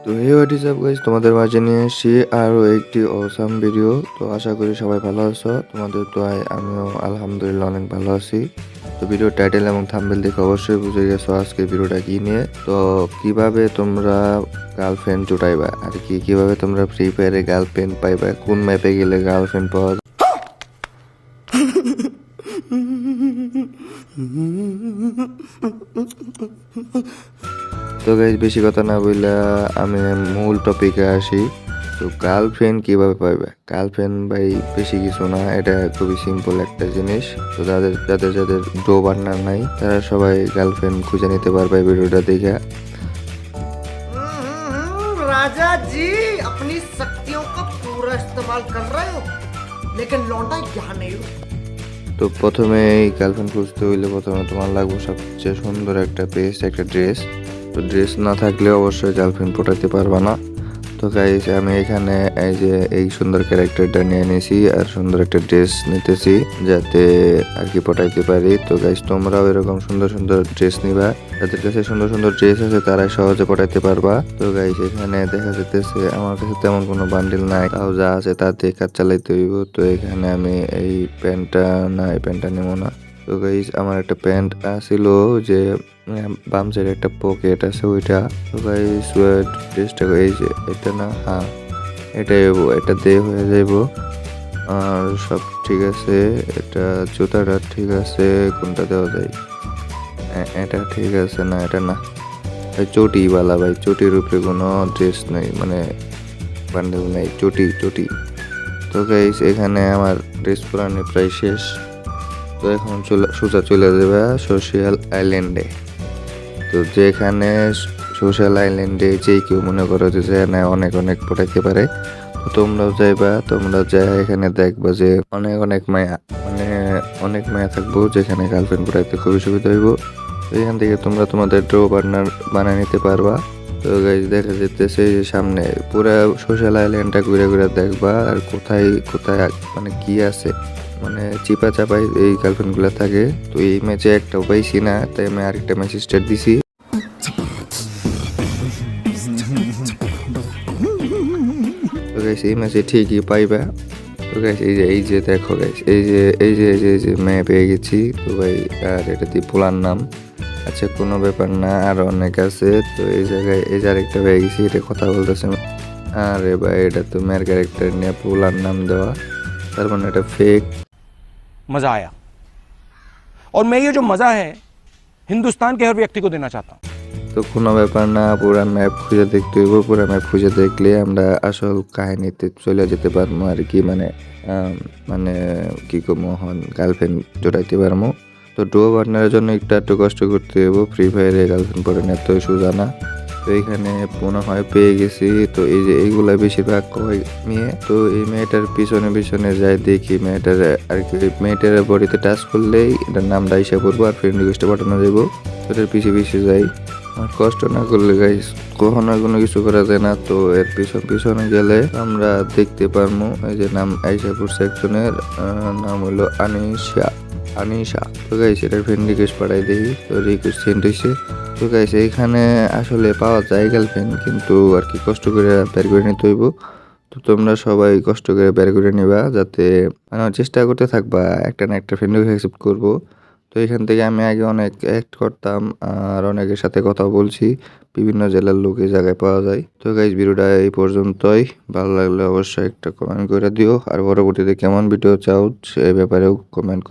তো hey what is up guys, তোমাদের মাঝে নিয়ে এসেছি আরও একটি অসাম ভিডিও। তো আশা করি সবাই ভালো আছো, তোমাদের দোয়ায় আমিও আলহামদুলিল্লাহ অনেক ভালো আছি। তো ভিডিও টাইটেল এবং থাম্বনেল দেখে অবশ্যই বুঝে গেছো আজকে ভিডিওটা কি নিয়ে। তো কিভাবে তোমরা গার্লফ্রেন্ড জোটাইবা আর কি, কিভাবে তোমরা ফ্রি ফায়ারে গার্লফ্রেন্ড পাইবা, কোন ম্যাপে গেলে গার্লফ্রেন্ড পাওয়া যায়। তো গাইজ বেশি কথা না বললে আমি মূল টপিকে আসি। তো গার্লফ্রেন্ড কিভাবে পাইবে, গার্লফ্রেন্ড ভাই বেশি কিছু না, এটা খুবই সিম্পল একটা জিনিস। তো যাদের যাদের যাদের ডো বার্নার নাই তারা সবাই গার্লফ্রেন্ড খুঁজে নিতে পারবে ভিডিওটা দেখে। राजा जी अपनी शक्तियों का पूरा इस्तेमाल कर रहे हो लेकिन लौंडा यहाँ नहीं हो। তো প্রথমে এই গার্লফ্রেন্ড খুঁজতে হইলে প্রথমে তোমার লাগবে সবচেয়ে সুন্দর একটা পেজ, একটা ড্রেস। তো ড্রেস না থাকলে অবশ্যই গার্লফ্রেন্ড পটাতে পারবা না। তো গাইস আমি এখানে এই যে এই সুন্দর ক্যারেক্টারটা নিয়ে নিয়েছি আর সুন্দর একটা ড্রেস নিতেছি যাতে আর কি পটাইতে পারি। তো গাইস তোমরাও এরকম সুন্দর সুন্দর ড্রেস নিবা, যাদের কাছে সুন্দর সুন্দর ড্রেস আছে তারাই সহজে পটাইতে পারবা। তো গাইস এখানে দেখা যেতেছে আমার কাছে তেমন কোনো বান্ডিল নাই, তাও যা আছে তা দিয়ে কাজ চালাইতে হইব। তো এখানে আমি এই প্যান্টটা না, এই প্যান্টটা নেবো না। তো গাইস আমার একটা প্যান্ট আছিল যে বাম সাইডে একটা পকেট আছে ওইটা। তো গাইস ড্রেসটা এই যে এটা না, হ্যাঁ এটাই, এটা দিয়ে হয়ে যাইব। আর সব ঠিক আছে, এটা জুতাটা ঠিক আছে, কোনটা দেওয়া যায়, এটা ঠিক আছে না, এটা না, চটি বালা ভাই, চটির উপরে কোনো ড্রেস নেই, মানে বান্ডেল নেই, চটি চটি। তো গাইস এখানে আমার ড্রেস পুরানো প্রায় শেষ। তো এখন সোজা চলে যাবে সোশ্যাল আইল্যান্ডে। তো যেখানে সোশ্যাল আইল্যান্ডে যে কেউ মনে করো যে না অনেক অনেক পটাইতে পারে, তো তোমরাও যাইবা, তোমরা যাই এখানে দেখবা যে অনেক অনেক মায়া, মানে অনেক মায়া থাকবো যেখানে গার্লফ্রেন্ড পটাইতে খুবই সুবিধা হইব। তো এখান থেকে তোমরা তোমাদের ড্রো পার্টনার বানিয়ে নিতে পারবা। তো গাইজ দেখা যেতেছে যে সামনে পুরা সোশ্যাল আইল্যান্ডটা ঘুরে ঘুরে দেখবা আর কোথায় কোথায় মানে কি আছে, মানে চিপা চাপাই এই গার্লফ্রেন্ড গুলা থাকে। তো এই ম্যাচে একটাও পাইছি না, তাই আমি আরেকটা ম্যাচ স্টার্ট দিছি। তো গাইস এই ম্যাচে ঠিকই পাইবা। তো গাইস এই যে দেখো গাইস, এই যে ম্যাপ পেয়ে গেছি। তো ভাই আর এটা দিয়ে পোলার নাম, আচ্ছা কোনো ব্যাপার না, আর অনেক আছে। তো এই জায়গায় এই যে আরেকটা পেয়ে গেছি, এটা কথা বলতেছে। আরে ভাই এটা তো মেয়ের ক্যারেক্টার নিয়ে পোলার নাম দেওয়া, তার মানে এটা ফেক। मजा आया और मैं ये जो मजा है हिंदुस्तान के हर व्यक्ति को देना चाहता हूं। তো কোনো ব্যাপার না, পুরা ম্যাপ খুঁজে দেখতে হইব, পুরা ম্যাপ খুঁজে দেখলে আমরা আসল কাহিনীতে চলে যেতে পারবো আর কি, মানে কি মোহন গার্লফ্রেন্ড জোটাইতে পারবো। তো ডুয়ো পার্টনারের জন্য একটু কষ্ট করতে হইব, ফ্রি ফায়ারে গার্লফ্রেন্ড পড়ে না, এত সোজা না। তো এখানে মনে হয় পেয়ে গেছি। তো এই যে এইগুলা বেশিরভাগ হয় মেয়ে। তো এই মেয়েটার পিছনে পিছনে যাই দেখি মেয়েটার আর কি, মেয়েটার বডিতে টাচ করলেই এটার নামটা হিসাব করবো আর ফ্রেন্ড রিকোয়েস্টে পাঠানো যাবো। তো এটার পিছিয়ে পিছিয়ে যাই, আর কষ্ট না করলে গাইস কখনো কোনো কিছু করা যায় না। তো এর পিছনে গেলে আমরা দেখতে পারবো এই যে নাম আইসা পড়ছে একজনের, নাম হলো আনিশা। তো গাইস এটার ফ্রেন্ড রিকোয়েস্ট পাঠাই দিই, তো রিকোয়েস্ট সেন্ড হয়েছে। তো গাইস এইখানে আসলে পাওয়া যায় গার্লফ্রেন্ড, কিন্তু আর কি কষ্ট করে বের করে নিতে হইব। তো তোমরা সবাই কষ্ট করে বের করে নিবা, যাতে মানে চেষ্টা করতে থাকবা একটা না একটা ফ্রেন্ড অ্যাকসেপ্ট করবো। তো এখান থেকে আমি আগে অনেক অ্যাক্ট করতাম আর অনেকের সাথে কথা বলছি, বিভিন্ন জেলার লোক এই জায়গায় পাওয়া যায়। তো গাইস ভিডিওটা এই পর্যন্তই, ভালো লাগলে অবশ্যই একটা কমেন্ট করে দিও, আর পরবর্তীতে কেমন ভিডিও চাও সে ব্যাপারেও কমেন্ট